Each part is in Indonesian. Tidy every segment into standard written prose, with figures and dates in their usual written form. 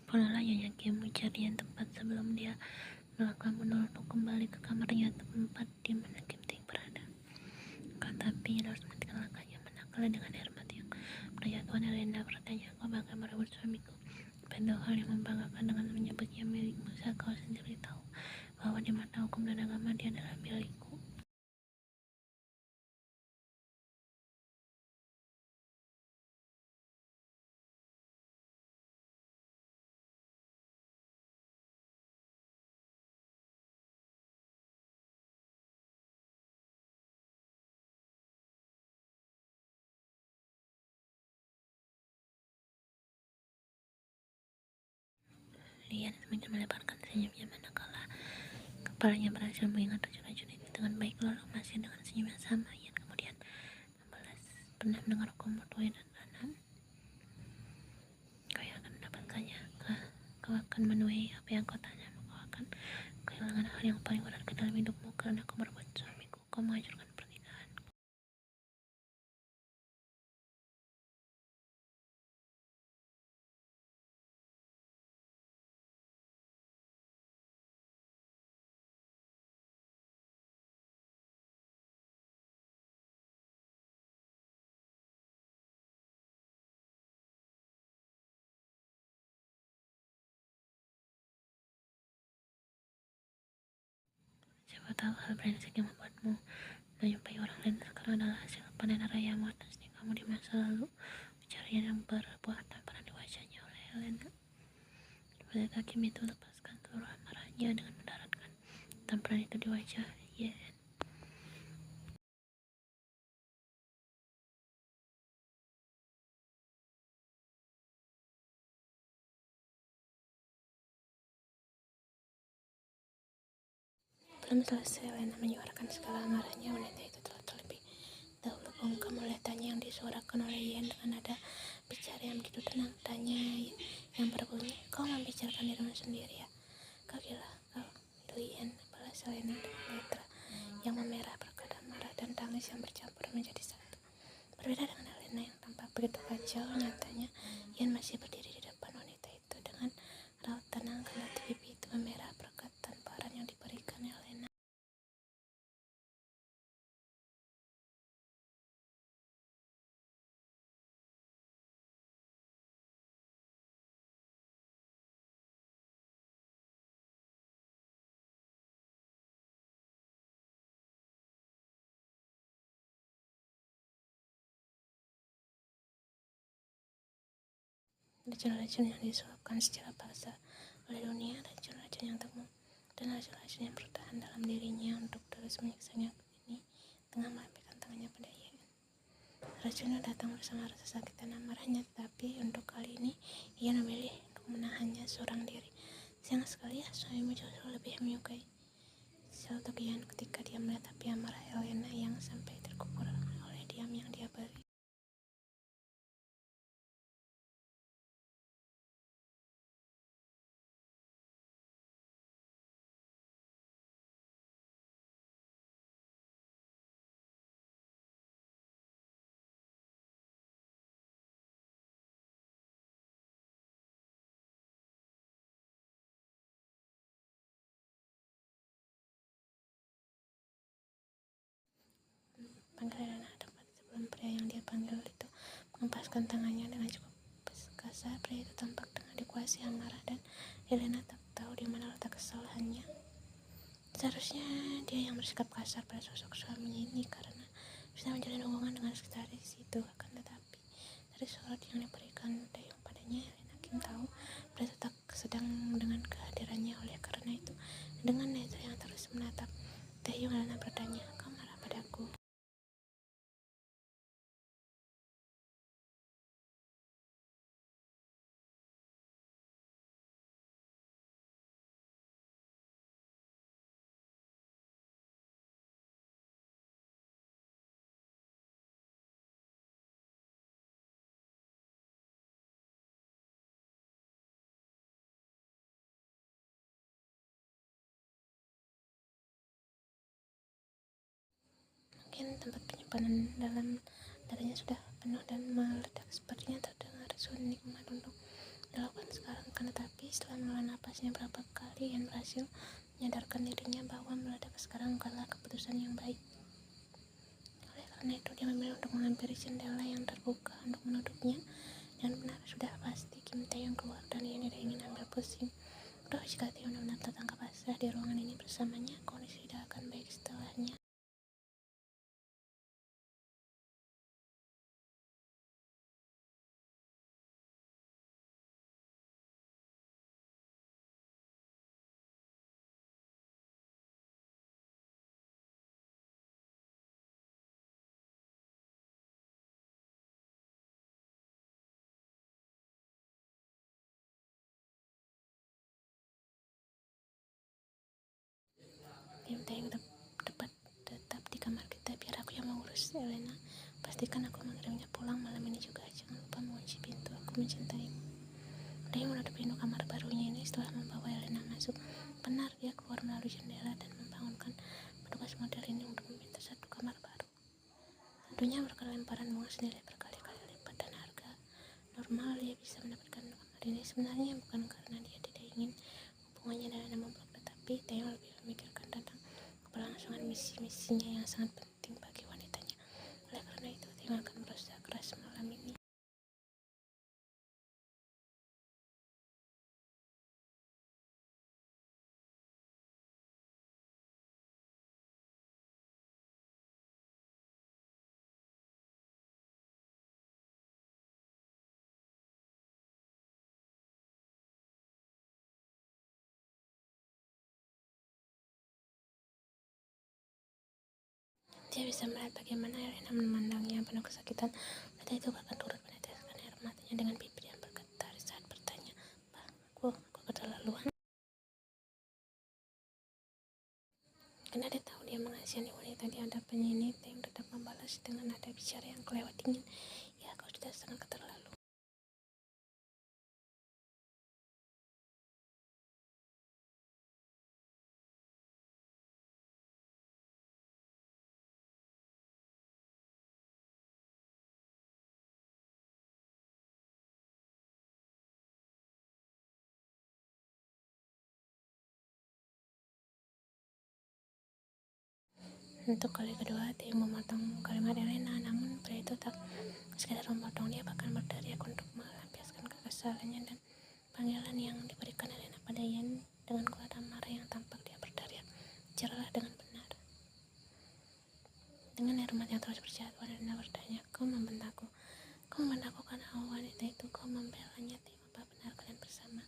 Pola Nyonya Kim mencari tempat sebelum dia melakukan mundur untuk kembali ke kamarnya, tempat di mana Kim Tae berada. Tapi harus menghentikan langkahnya, menangkal dengan air mata yang berjatuhan. Elena bertanya, "Kau bakal merebut suamiku?" Itu hal yang membanggakan dengan menyebutnya milikmu saat kau sendiri tahu bahwa di mata hukum dan agama dia adalah milikku. Lian semakin melebarkan senyumnya manakala kepalanya berhasil mengingat racun-racun itu dengan baik. Lalu masih dengan senyum yang sama, Ian kemudian membalas, "Pernah mendengar hukum bertuai dan tanam? Kau yang akan mendapatkannya. Kau akan menuhi apa yang kau tanya. Kau akan kehilangan hal yang paling berharga dalam hidupmu karena kau merebut suamiku. Kau menghancurkan pernikahan." Siapa tahu hal brengsek yang membuatmu menyumpahi orang lain sekarang adalah hasil panen rayamu atas kamu di masa lalu. Ujarnya yang berbuah tamparan di wajahnya oleh Helena. Ketika Kim itu lepaskan seluruh amarahnya dengan mendaratkan tamparan itu di wajah Yen. Belum selesai Helena menyuarakan segala amarahnya, wanita itu telah terlebih dahulu bungkam oleh tanya yang disuarakan oleh Yen dengan nada bicara yang begitu tenang. Tanya yang berbunyi, "Kau membicarakan dirimu sendiri ya? Kau gila, kau itu Yen," balas Helena dengan netra yang memerah berkat marah dan tangis yang bercampur menjadi satu. Berbeda dengan Helena yang tampak begitu kacau, nyatanya Yen masih berdiri di depan wanita itu dengan raut tenang, kendati pipi itu memerah berkat tamparan yang diberikan Helena. Racun-racun yang disuapkan secara paksa oleh dunia, racun-racun yang temu dan racun-racun yang bertahan dalam dirinya untuk terus menyiksanya ini tengah melambaikan tangannya pada Yen. Racunnya datang bersama rasa sakit dan amarahnya, tetapi untuk kali ini ia memilih untuk menahannya seorang diri. Sayang sekali ya, suamimu jauh lebih menyukai untuk Ian ketika dia melihat api amarah Helena yang sampai terkubur oleh diam yang dia beri. Panggil Helena tepat sebelum pria yang dia panggil itu mengempaskan tangannya dengan cukup kasar. Pria itu tampak tengah dikuasai amarah dan Helena tak tahu di mana letak kesalahannya. Seharusnya dia yang bersikap kasar pada sosok suaminya ini karena bisa menjalin hubungan dengan sekretaris itu. Akan tetapi dari sorot yang diberikan Taeyong padanya, Helena Kim tahu pria itu tak sedang dengan kehadirannya. Oleh karena itu, dengan netra yang terus menatap Taeyong, Helena bertanya, "Kau marah padaku?" Mungkin tempat penyimpanan dalam darahnya sudah penuh dan meledak. Sepertinya terdengar sunyi untuk dilakukan sekarang, karena tapi setelah mengelola napasnya berapa kali, Ian berhasil menyadarkan dirinya bahwa meledak sekarang bukanlah keputusan yang baik. Oleh karena itu, dia memilih untuk menghampiri jendela yang terbuka untuk menutupnya. Dan benar, sudah pasti Kim Tae-yong keluar dan Ian tidak ingin ambil pusing. Toh jika Tae-yong benar-benar tertangkap basah di ruangan ini bersamanya, kondisi tidak akan baik setelahnya. Kim Tae-yong tetap di kamar kita, biar aku yang mengurus Elena. Pastikan aku mengirimnya pulang malam ini juga. Jangan lupa mengunci pintu. Aku mencintaimu. Tae-yong menutup pintu kamar barunya ini setelah membawa Elena masuk. Benar, dia keluar melalui jendela dan membangunkan petugas model ini untuk meminta satu kamar baru. Tentunya berkat lemparan bunga senilai berkali-kali lipat dan harga normal dia bisa mendapatkan kamar ini. Sebenarnya bukan karena dia tidak ingin hubungannya dengan memblok, tetapi Tae-yong lebih memikirkan tentang keberlangsungan misi-misinya yang sangat penting bagi wanitanya. Oleh karena itu, Tae-yong akan berusaha keras malam ini. Dia bisa melihat bagaimana Elena memandangnya penuh kesakitan. Wanita itu bahkan turut meneteskan air matanya dengan bibir yang bergetar saat bertanya, "Bah, aku keterlaluan?" Karena dia tahu dia mengasihani wanita di hadapannya ini, Tae-yong tetap membalas dengan nada bicara yang kelewat dingin, "Ya, kau sudah sangat keterlaluan." Untuk kali kedua, Tae-yong memotong kalimat Elena, namun pria itu tak sekedar memotong, dia bahkan berteriak untuk melampiaskan kekesalannya dan panggilan yang diberikan Elena pada Ian. Dengan kuat amarah yang tampak, dia berteriak, "Bicaralah dengan benar." Dengan air mata yang terus berjatuhan, Elena bertanya, Kau membentakku karena wanita itu kau membelanya. Tae-yong, apa benar kalian bersama?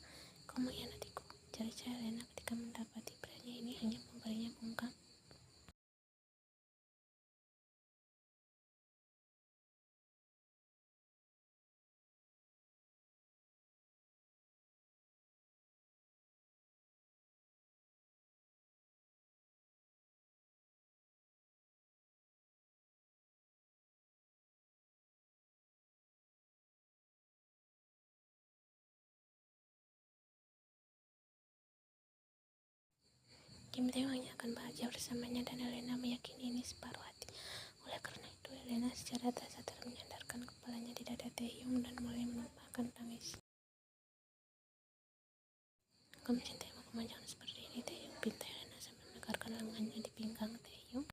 Kau mengkhianatiku, cari-cari Elena ketika mendapati prianya ini hanya memberinya bungkam. Kim Tae-yong hanya akan bahagia bersamanya dan Elena meyakini ini separuh hati. Oleh karena itu, Elena secara tak sadar menyandarkan kepalanya di dada Tae-yong dan mulai menumpahkan tangis. "Aku mencintaimu, kamu jangan seperti ini, Tae-yong," pinta Elena sambil menegarkan lengannya di pinggang Tae-yong.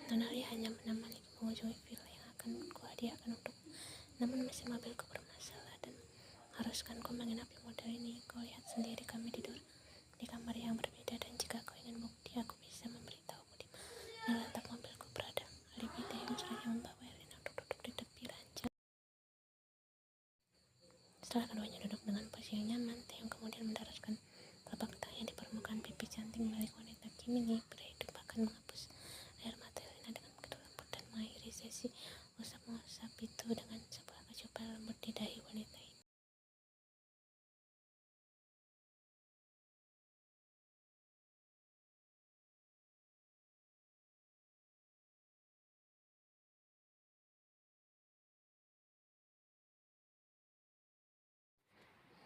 Nonali hanya menemani mengunjungi villa yang akan kuhadiahkan untukmu. Namun mesin mobilku bermasalah dan mengharuskanku menginap di model ini. Kau lihat sendiri, kami tidur di kamar yang berbeda, dan jika kau ingin bukti, aku bisa memberitahumu di mana letak mobilku berada. Alibi Tae-yong selanjutnya membawa Elena untuk duduk di tepi ranjang. Setelah keduanya duduk dengan posisi yang nyaman, Tae-yong kemudian mendaratkan telapak tangannya di permukaan pipi cantik milik wanita Kim ini. Pria itu bahkan menghapus air mata Elena dengan begitu lembut dan mengakhiri sesi usap-ngusap itu dengan sebuah kecupan lembut di dahi wanita ini.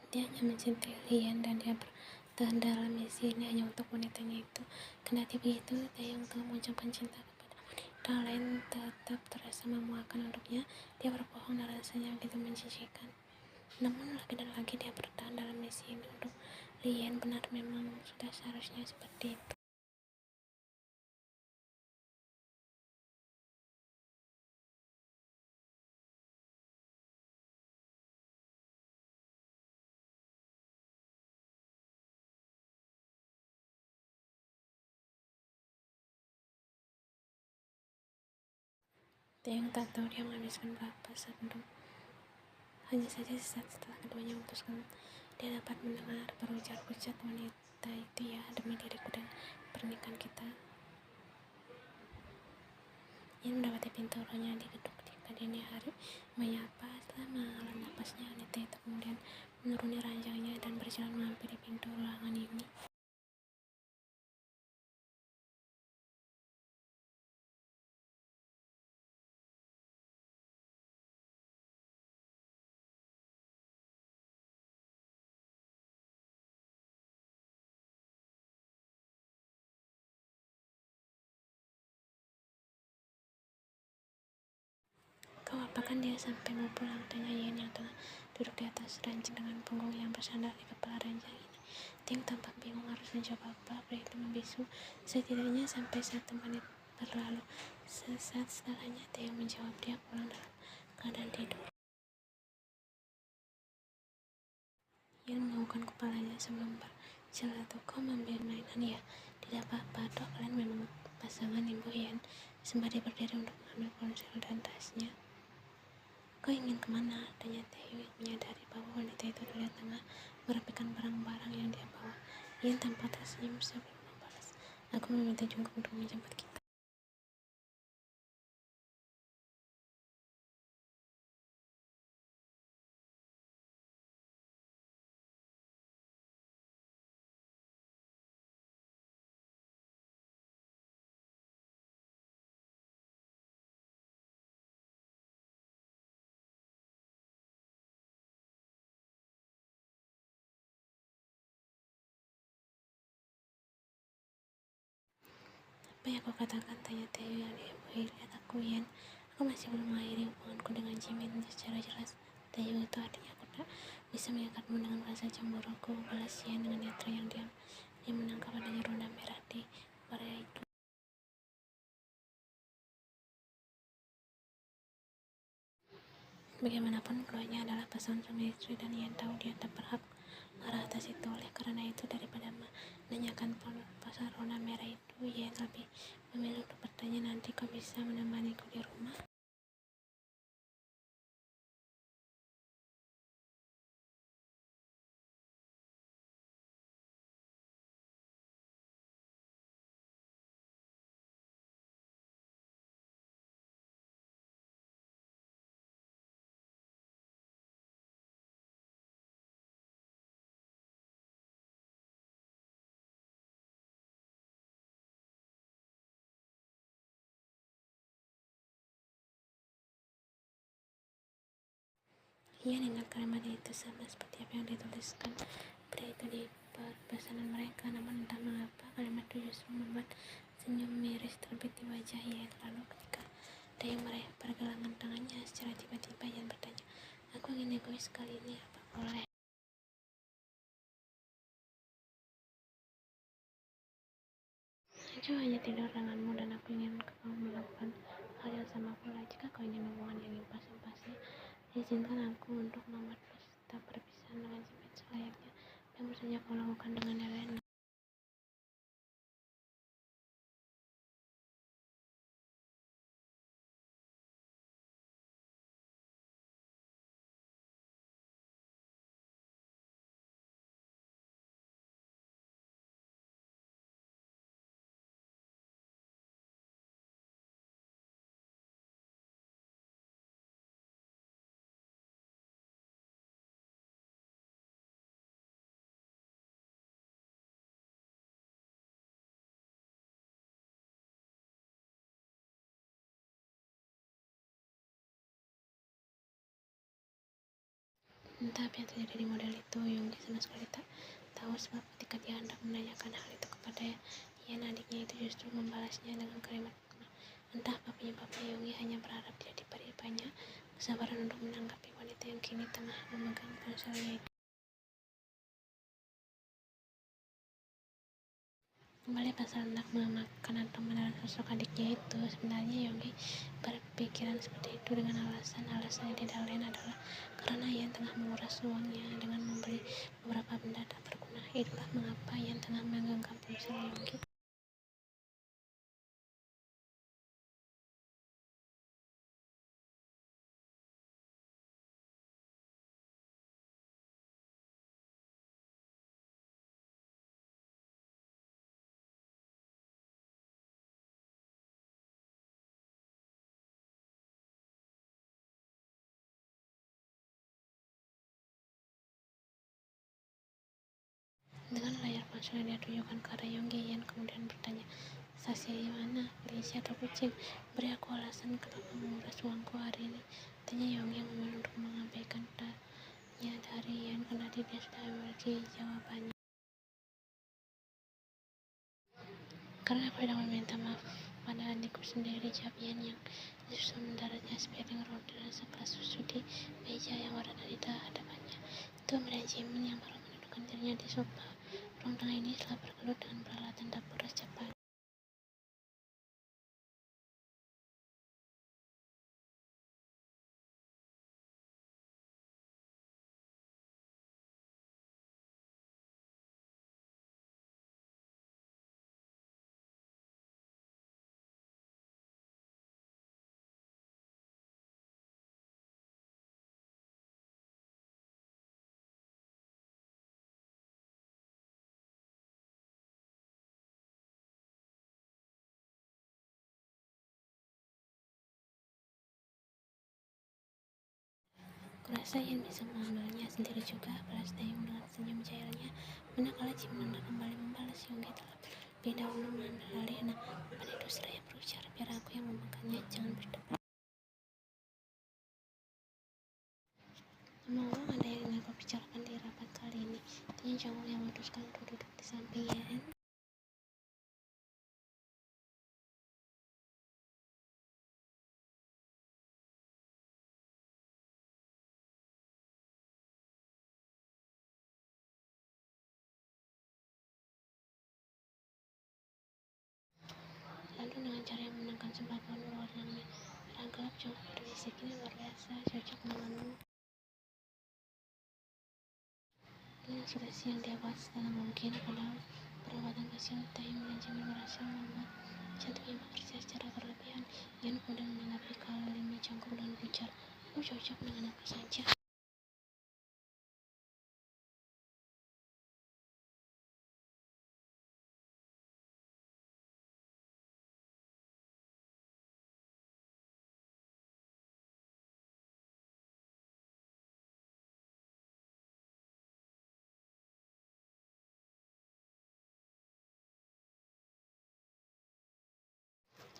Dia hanya mencintai Lian dan dia bertahan dalam misi ini hanya untuk wanitanya itu. Kendati begitu, Taeyong telah mengucapkan cinta kepada wanita lain tetap terasa memuakkan untuknya. Dia berbohong dan rasanya begitu menjijikan. Namun lagi dan lagi dia bertahan dalam misi ini untuk Lian. Benar, memang sudah seharusnya seperti itu. Taeyong tak tahu dia menghabiskan berapa saat untuk hanya saja sesaat setelah keduanya memutuskan, dia dapat mendengar berujar-ujar wanita itu, ya demi diriku dan pernikahan kita. Ia mendapati pintu ruangnya diketuk ketika dini hari. Menyapa setelah menghela napasnya, wanita itu kemudian menuruni ranjangnya dan berjalan menghampiri pintu ruangan ini. Kau apakan dia sampai mau pulang? Tanya Yen yang tengah duduk di atas ranjang dengan punggung yang bersandar di kepala ranjang ini. Tim tampak bingung harus menjawab apa. Pria itu membisu. Setidaknya sampai 1 menit berlalu. Sesaat setelahnya Taeyong menjawab, dia pulang dalam keadaan tidur. Yen menganggukkan kepalanya sebelum bercelatu. Kau membiarkan mainan ya? Tidak apa-apa, toh kalian memang pasangan, Ibu. Yen sembari berdiri untuk mengambil ponsel dan tasnya. Kau ingin kemana? Tanya Taeyong yang menyadari bahwa wanita itu terlihat tengah merapikan barang-barang yang dia bawa. Yen tampak tersenyum sebelum membalas. Aku meminta Jungkook untuk menjemput kita. Apa yang aku katakan? Tanya Taeyong yang diemui. Lihat aku, Yen. Aku masih belum mengakhiri hubunganku dengan Jimin secara jelas. Taeyong, itu artinya aku tak bisa mengikatmu dengan rasa cemburuku. Balas Yen dengan netra yang diam. Dia menangkap adanya ronda merah di area itu. Bagaimanapun keduanya adalah pasangan suami istri dan Yen tahu dia tak berhak marah atas itu. Oleh karena itu, daripada menanyakan pasal rona merah itu, Yen lebih memilih untuk bertanya, nanti kau bisa menemaniku di rumah? Yen ingat kalimat itu sama seperti apa yang dituliskan pria itu di pesanan mereka. Namun entah mengapa kalimat itu justru membuat senyum miris terbit di wajah Yen. Lalu ketika Taeyong meraih pergelangan tangannya secara tiba-tiba, Yen bertanya, aku ingin egois kali ini, apa boleh? Aku hanya tidur denganmu dan aku ingin kau melakukan hal yang sama pula. Jika kau ingin hubungan yang impas-impasnya, izinkan aku untuk membuat pesta perpisahan dengan Jimin selayaknya yang saja kau lakukan dengan Elena. Entah apa yang terjadi di model itu, Yonggi sama sekali tak tahu sebab ketika dia hendak menanyakan hal itu kepada Ian, adiknya itu justru membalasnya dengan kalimat entah apa penyebabnya. Yonggi hanya berharap dia diberi banyak kesabaran untuk menanggapi wanita yang kini tengah memegang ponselnya itu. Kembali pasal hendak mengamalkan atau menelan sosok adiknya itu, sebenarnya Yonggi berpikiran seperti itu dengan alasan yang tidak lain adalah karena Ian tengah menguras uangnya dengan membeli beberapa benda tak berguna. Itulah mengapa Ian tengah menggenggam ponsel Yonggi. Dengan layar ponsel yang dia tunjukkan ke arah Yonggi, Ian kemudian bertanya, "Saksi mana? Polisi atau kucing? Beri aku alasan kenapa menguras uangku hari ini," tanya Yonggi yang memilih untuk mengabaikan tanya dari Ian karena dia sudah memiliki jawabannya. "Karena aku sedang meminta maaf pada adikku sendiri," jawab Ian yang disusul mendaratnya sepiring roti dan segelas susu di meja yang berada di hadapannya. Itu kemudian Jimin yang baru mendudukkan dirinya di sofa ruang tengah ini setelah bergelut dengan peralatan dapur sejak pagi. Kurasa Ian bisa mengambilnya sendiri juga, balas Dayung dengan senyum cairnya. Manakala Jimin kembali membalas, Yonggi terlebih dahulu mengambil alih. "Nah, pada itu seraya berujar, biar aku yang memegangnya, jangan berdebat. Ngomong-ngomong, ada yang ingin aku bicarakan di rapat kali ini?" tanya Jongwon yang memutuskan untuk duduk di samping Ian. Lalu dengan cara yang menenangkan sebagian warnanya merah gelap, Jongwon berbisik, "Ini luar biasa, cocok denganmu. Ini sudah siang dia buat segala mungkin." Padahal perbuatan kecil Taeyong dan Jimin berhasil membuat jantungnya bekerja secara berlebihan. Ian kemudian menanggapi kalimat Jongkok dengan ujar, "Aku cocok dengan apa saja."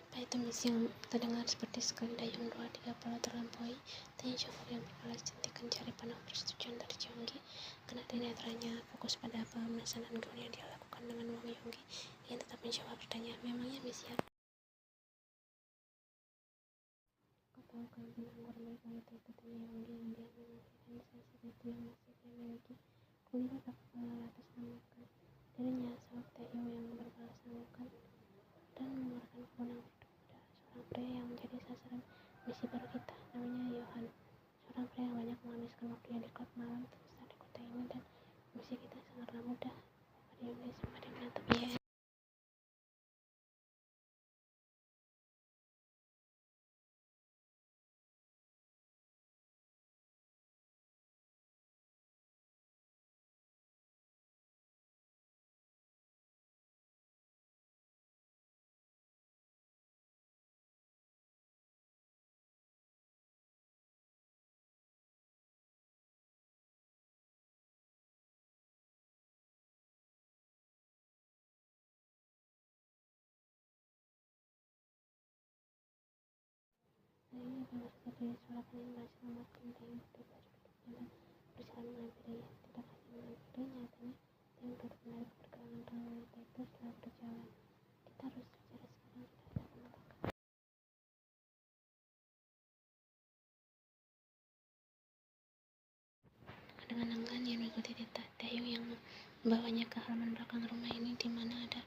Apa itu misi yang terdengar seperti sekali Dayung 2-3 terlampaui, tanya Jongkok yang berbalas cantikkan cari penuh persetujuan dari Yonggi. Karena netranya fokus pada pemesanan gaun yang dia lakukan dengan uang Yonggi, Ian tetap menjawab pertanyaan, "Memangnya misi apa?" "Kau tahu kan penganggur milik wanita itu?" tanya Yonggi yang diam menantikan sisa itu yang masih dia miliki. "Kulihat aku atasnamakan dirinya," jawab Taeyong yang berbalas sanggukan dan mengeluarkan kewenangan itu pada seorang pria yang menjadi sasaran misi baru kita. Namanya Yohan, seorang pria yang banyak menghabiskan waktunya di klub malam terbesar di kota ini, dan misi kita sangatlah mudah," pada Yonggi sembari menatap Ian. Hari ini baru saja suara angin berhasil membuat Taeyong berdiri dari duduknya dan berjalan menghampiri. Tidak hanya menghampiri, nyatanya Taeyong duduk menarik pergelangan tangan wanita itu setelah berjalan. Kita harus bicara sekarang, tidak ada penolakan. Dengan enggan ia mengikuti Taeyong yang membawanya ke halaman belakang rumah ini, di mana ada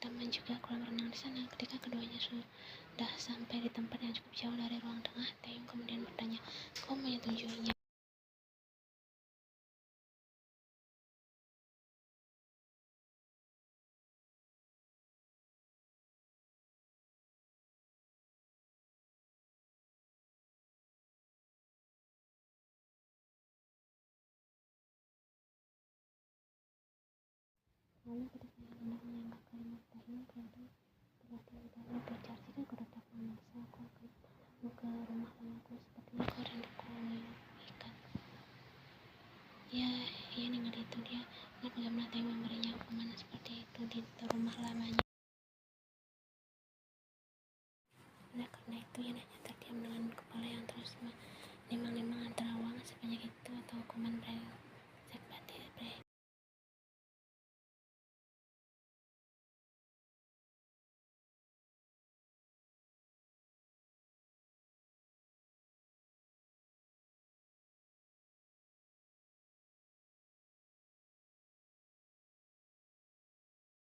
taman juga kolam renang di sana. Ketika keduanya sudah sampai di tempat yang cukup jauh dari ruang tengah, Taeyong kemudian bertanya, "Kau menyetujuinya?" Lalu ketika yang hendak menyanggah kalimat Taeyong, kelihatan telah di lidahnya berujar, "Jika kau tetap memaksa, aku akan membawamu ke rumah lamaku. Sepertinya kau rinduku ikat." Ya, ia ingat itu dia. Nah, bagaimana Taeyong memberinya hukuman seperti itu di rumah lamanya. Oleh karena itu, ia hanya terdiam dengan kepala yang terus menimang-nimang antara uang sebanyak itu atau hukuman